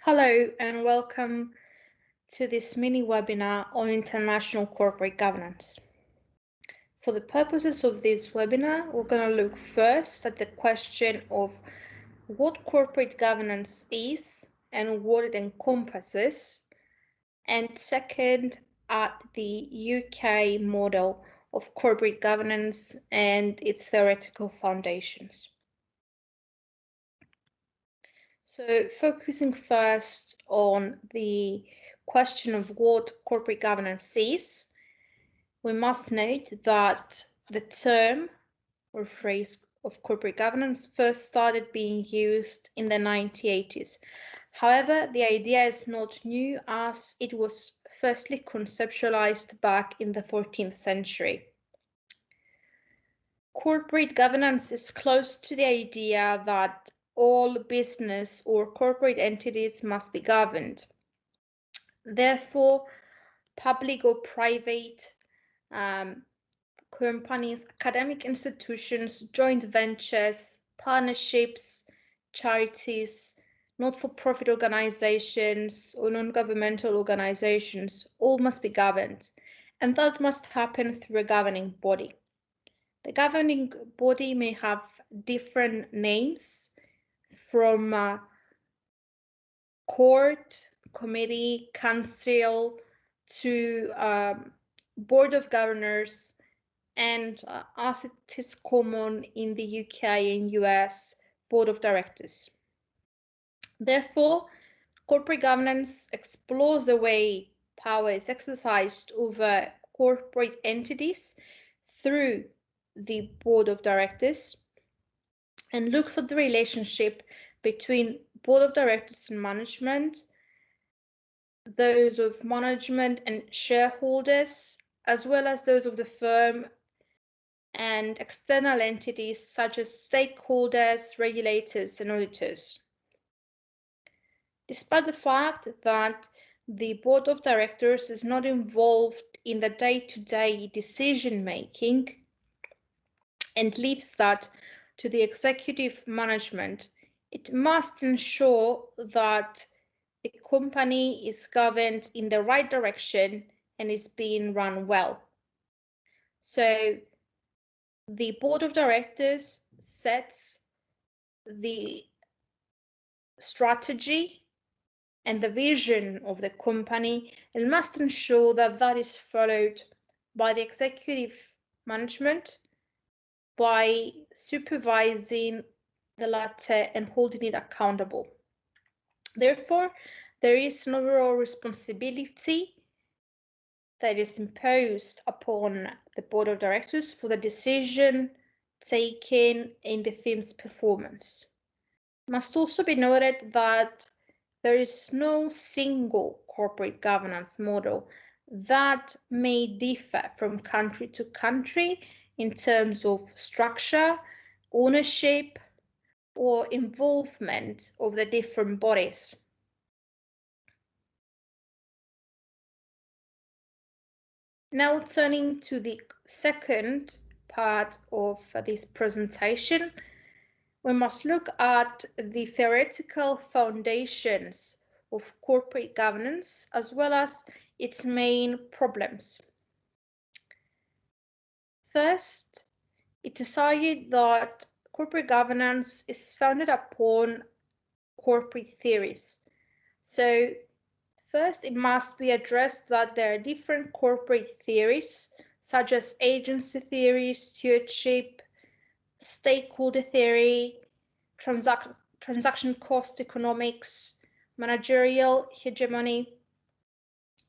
Hello and welcome to this mini webinar on international corporate governance. For the purposes of this webinar, we're going to look first at the question of what corporate governance is and what it encompasses, and second at the UK model of corporate governance and its theoretical foundations. So focusing first on the question of what corporate governance is, we must note that the term or phrase of corporate governance first started being used in the 1980s. However, the idea is not new as it was firstly conceptualized back in the 14th century. Corporate governance is close to the idea that all business or corporate entities must be governed. Therefore, public or private companies, academic institutions, joint ventures, partnerships, charities, not-for-profit organizations, or non-governmental organizations all must be governed, and that must happen through a governing body. The governing body may have different names from court, committee, council to board of governors, and as it is common in the UK and US, board of directors. Therefore, corporate governance explores the way power is exercised over corporate entities through the board of directors and looks at the relationship between board of directors and management, those of management and shareholders, as well as those of the firm and external entities such as stakeholders, regulators, and auditors. Despite the fact that the board of directors is not involved in the day-to-day decision-making and leaves that to the executive management, it must ensure that the company is governed in the right direction and is being run well. So the board of directors sets the strategy and the vision of the company and must ensure that that is followed by the executive management by supervising the latter and holding it accountable. Therefore, there is an overall responsibility that is imposed upon the board of directors for the decision taken in the firm's performance. It must also be noted that there is no single corporate governance model that may differ from country to country in terms of structure, ownership, or involvement of the different bodies. Now turning to the second part of this presentation, we must look at the theoretical foundations of corporate governance as well as its main problems. First, it decided that corporate governance is founded upon corporate theories. So first, it must be addressed that there are different corporate theories, such as agency theory, stewardship, stakeholder theory, transaction cost economics, managerial hegemony,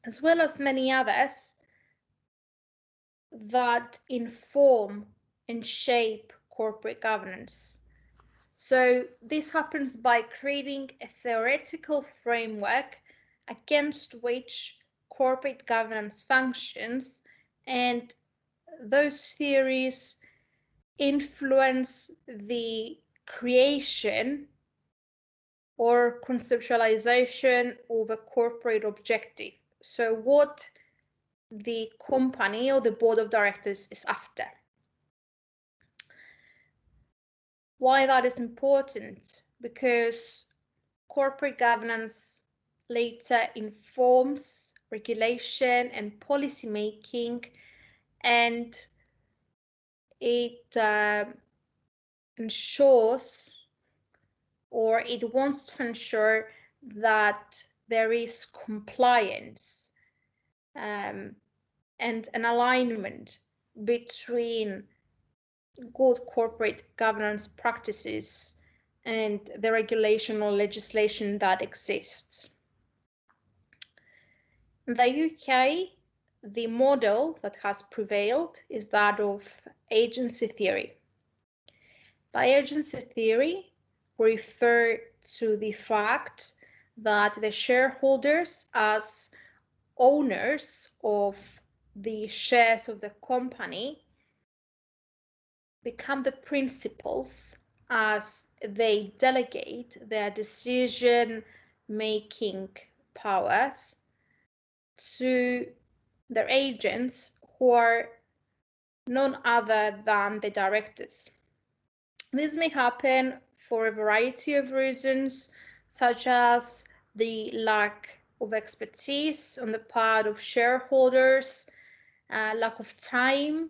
as well as many others that inform and shape corporate governance. So this happens by creating a theoretical framework against which corporate governance functions, and those theories influence the creation or conceptualization of a corporate objective. So what the company or the board of directors is after. Why that is important? Because corporate governance later informs regulation and policy making, and it ensures, or it wants to ensure, that there is compliance and an alignment between good corporate governance practices and the regulation or legislation that exists. In the UK, the model that has prevailed is that of agency theory. By agency theory, we refer to the fact that the shareholders, as owners of the shares of the company, become the principals as they delegate their decision-making powers to their agents, who are none other than the directors. This may happen for a variety of reasons, such as the lack of expertise on the part of shareholders, lack of time,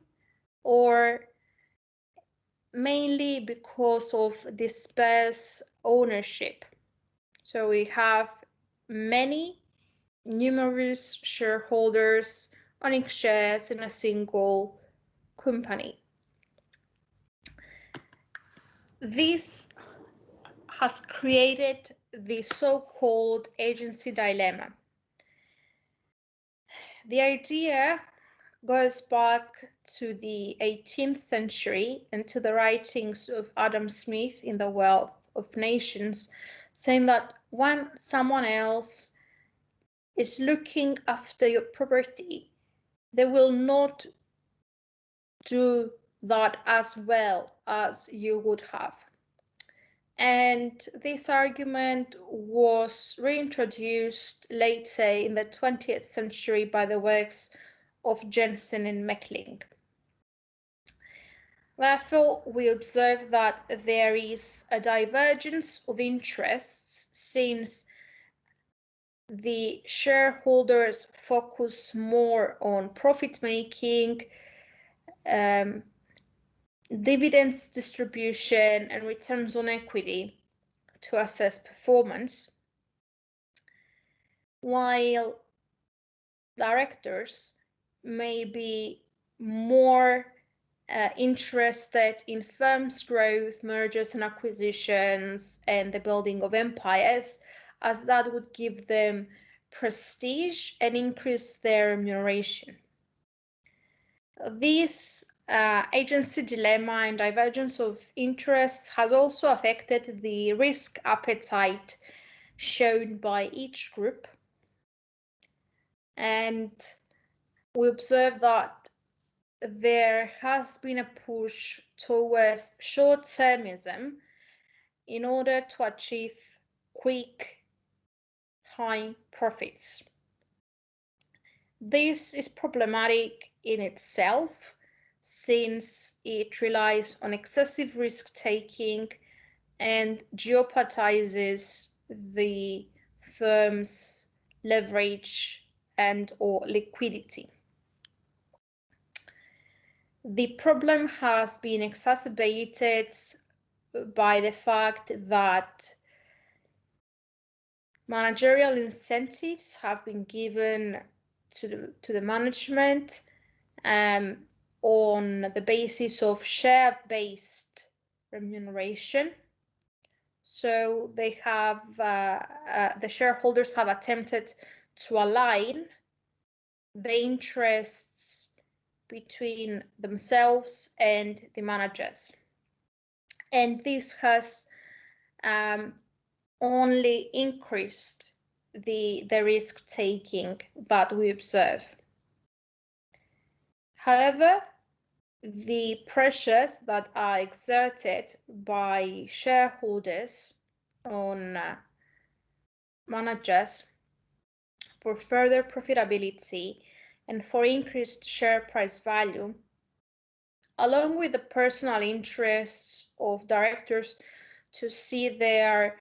or mainly because of dispersed ownership. So we have numerous shareholders owning shares in a single company. This has created the so-called agency dilemma. The idea goes back to the 18th century and to the writings of Adam Smith in The Wealth of Nations, saying that when someone else is looking after your property, they will not do that as well as you would have. And this argument was reintroduced later in the 20th century by the works of Jensen and Meckling. Therefore, we observe that there is a divergence of interests, since the shareholders focus more on profit making, dividends distribution, and returns on equity to assess performance, while directors may be more interested in firms' growth, mergers and acquisitions, and the building of empires, as that would give them prestige and increase their remuneration. This agency dilemma and divergence of interests has also affected the risk appetite shown by each group, and we observe that there has been a push towards short-termism in order to achieve quick, high profits. This is problematic in itself, since it relies on excessive risk-taking and jeopardizes the firm's leverage and/or liquidity. The problem has been exacerbated by the fact that managerial incentives have been given to the management on the basis of share-based remuneration. So they have the shareholders have attempted to align the interests between themselves and the managers, and this has only increased the risk taking that we observe. However, the pressures that are exerted by shareholders on managers for further profitability and for increased share price value, along with the personal interests of directors to see their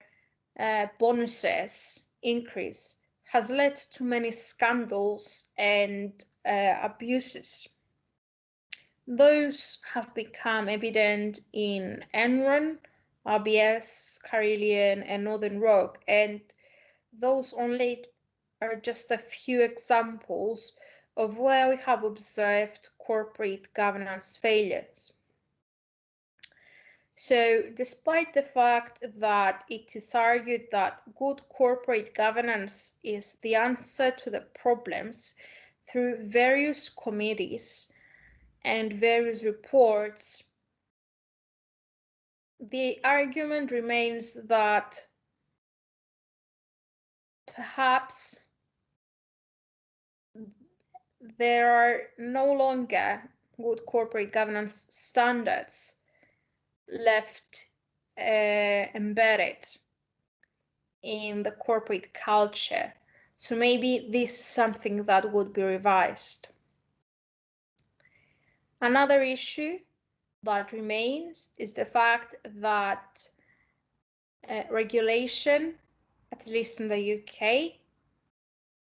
bonuses increase, has led to many scandals and abuses. Those have become evident in Enron, RBS, Carillion, and Northern Rock, and those only are just a few examples of where we have observed corporate governance failures. So, despite the fact that it is argued that good corporate governance is the answer to the problems through various committees and various reports, the argument remains that perhaps there are no longer good corporate governance standards left embedded in the corporate culture. So maybe this is something that would be revised. Another issue that remains is the fact that regulation, at least in the UK,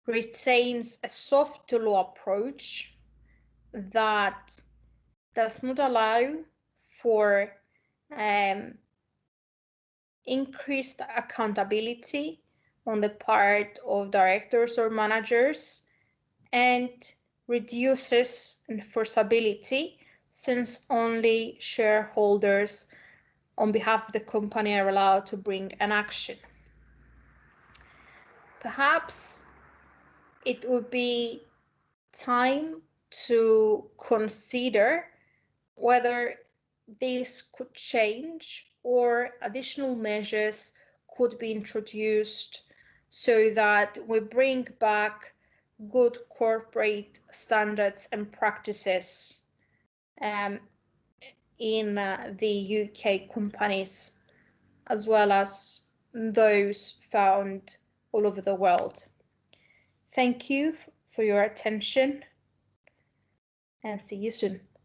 retains a soft law approach that does not allow for increased accountability on the part of directors or managers and reduces enforceability since only shareholders on behalf of the company are allowed to bring an action. Perhaps it would be time to consider whether this could change or additional measures could be introduced so that we bring back good corporate standards and practices in the UK companies, as well as those found all over the world. Thank you for your attention and see you soon.